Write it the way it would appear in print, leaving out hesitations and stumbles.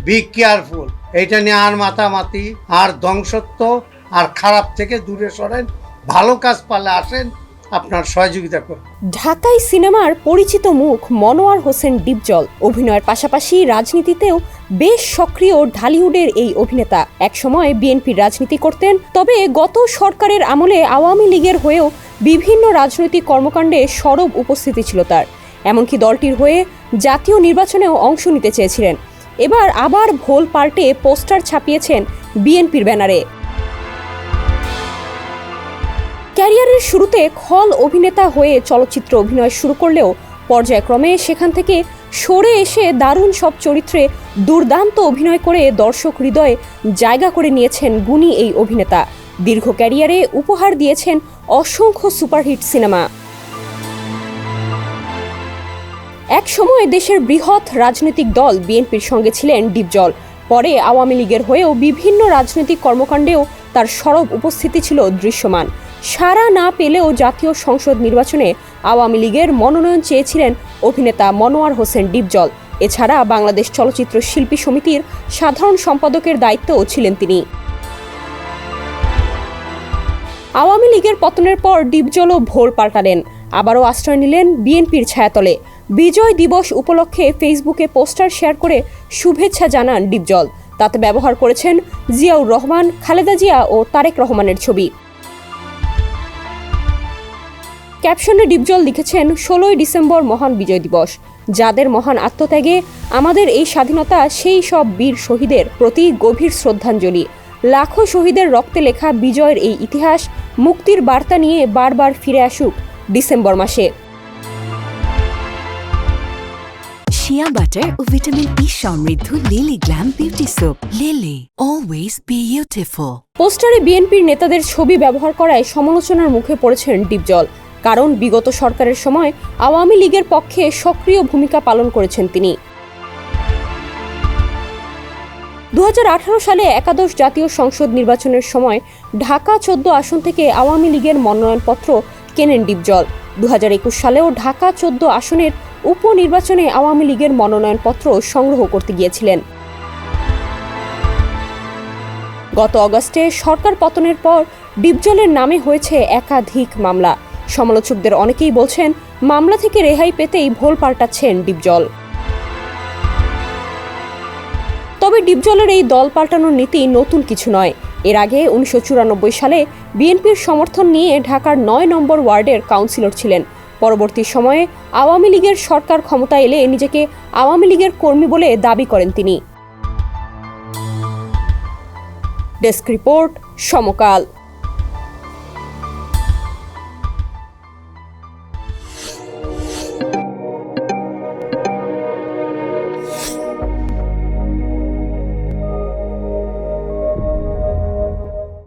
Be careful. এটা নিয়ে আর মাতামাতি আর ধ্বংসত্ব আর খারাপ থেকে দূরে সরেন, ভালো কাজ পালে আসেন, আপনার সহযোগিতা করুন। ঢাকাই সিনেমার পরিচিত মুখ মনোয়ার হোসেন ডিপজল। অভিনয়ের পাশাপাশি রাজনীতিতেও বেশ সক্রিয় ঢালিউডের এই অভিনেতা একসময় বিএনপির রাজনীতি করতেন। তবে গত সরকারের আমলে আওয়ামী লীগের হয়েও বিভিন্ন রাজনৈতিক কর্মকাণ্ডে সরব উপস্থিতি ছিল তার। এমনকি দলটির হয়ে জাতীয় নির্বাচনেও অংশ নিতে চেয়েছিলেন। এবার আবার ভোল পাল্টে পোস্টার ছাপিয়েছেন বিএনপির ব্যানারে। ক্যারিয়ারের শুরুতে খল অভিনেতা হয়ে চলচ্চিত্র অভিনয় শুরু করলেও পর্যায়ক্রমে সেখান থেকে সরে এসে দারুণ সব চরিত্রে দুর্দান্ত অভিনয় করে দর্শক হৃদয়ে জায়গা করে নিয়েছেন গুণী এই অভিনেতা। দীর্ঘ ক্যারিয়ারে উপহার দিয়েছেন অসংখ্য সুপারহিট সিনেমা। এক সময় দেশের বৃহৎ রাজনৈতিক দল বিএনপির সঙ্গে ছিলেন ডিপজল। পরে আওয়ামী লীগের হয়েও বিভিন্ন রাজনৈতিক কর্মকাণ্ডেও তার সরব উপস্থিতি ছিল দৃশ্যমান। সাড়া না পেলেও জাতীয় সংসদ নির্বাচনে আওয়ামী লীগের মনোনয়ন চেয়েছিলেন অভিনেতা মনোয়ার হোসেন ডিপজল। এছাড়া বাংলাদেশ চলচ্চিত্র শিল্পী সমিতির সাধারণ সম্পাদকের দায়িত্বও ছিলেন তিনি। আওয়ামী লীগের পতনের পর ডিপজলও ভোল পাল্টালেন, আবারও আশ্রয় নিলেন বিএনপির ছায়াতলে। বিজয় দিবস উপলক্ষে ফেসবুকে পোস্টার শেয়ার করে শুভেচ্ছা জানান ডিপজল। তাতে ব্যবহার করেছেন জিয়াউর রহমান, খালেদা জিয়া ও তারেক রহমানের ছবি। ক্যাপশনে ডিপজল লিখেছেন, 16ই ডিসেম্বর মহান বিজয় দিবস। যাদের মহান আত্মত্যাগে আমাদের এই স্বাধীনতা, সেই সব বীর শহীদের প্রতি গভীর শ্রদ্ধাঞ্জলি। লাখো শহীদের রক্তে লেখা বিজয়ের এই ইতিহাস মুক্তির বার্তা নিয়ে বারবার ফিরে আসুক ডিসেম্বর মাসে। শিয়া বাটার ও ভিটামিন ই সমৃদ্ধ lily glam beauty soap. Lily, always beautiful. পোস্টারে বিএনপির নেতাদের ছবি ব্যবহার করায় সমালোচনার মুখে পড়েছেন ডিপজল। কারণ বিগত সরকারের সময় আওয়ামী লীগের পক্ষে সক্রিয় ভূমিকা পালন করেছেন তিনি। 2018 সালে একাদশ জাতীয় সংসদ নির্বাচনের সময় ঢাকা 14 আসন থেকে আওয়ামী লীগের মনোনয়নপত্র কেনেন ডিপজল। 2021 সালেও ঢাকা 14 আসনের উপনির্বাচনে আওয়ামী লীগের মনোনয়নপত্র সংগ্রহ করতে গিয়েছিলেন। গত অগস্টে সরকার পতনের পর ডিপজলের নামে হয়েছে একাধিক মামলা। সমালোচকদের অনেকেই বলছেন, মামলা থেকে রেহাই পেতেই ভোল পাল্টাচ্ছেন ডিপজল। তবে ডিপজলের এই দল পাল্টানোর নীতি নতুন কিছু নয়। এর আগে 1994 সালে বিএনপির সমর্থন নিয়ে ঢাকার 9 নম্বর ওয়ার্ডের কাউন্সিলর ছিলেন। পরবর্তী সময়ে আওয়ামী লীগের সরকার ক্ষমতায় এলে নিজেকে আওয়ামী লীগের কর্মী বলে দাবি করেন তিনি। ডেস্ক রিপোর্ট, সমকাল।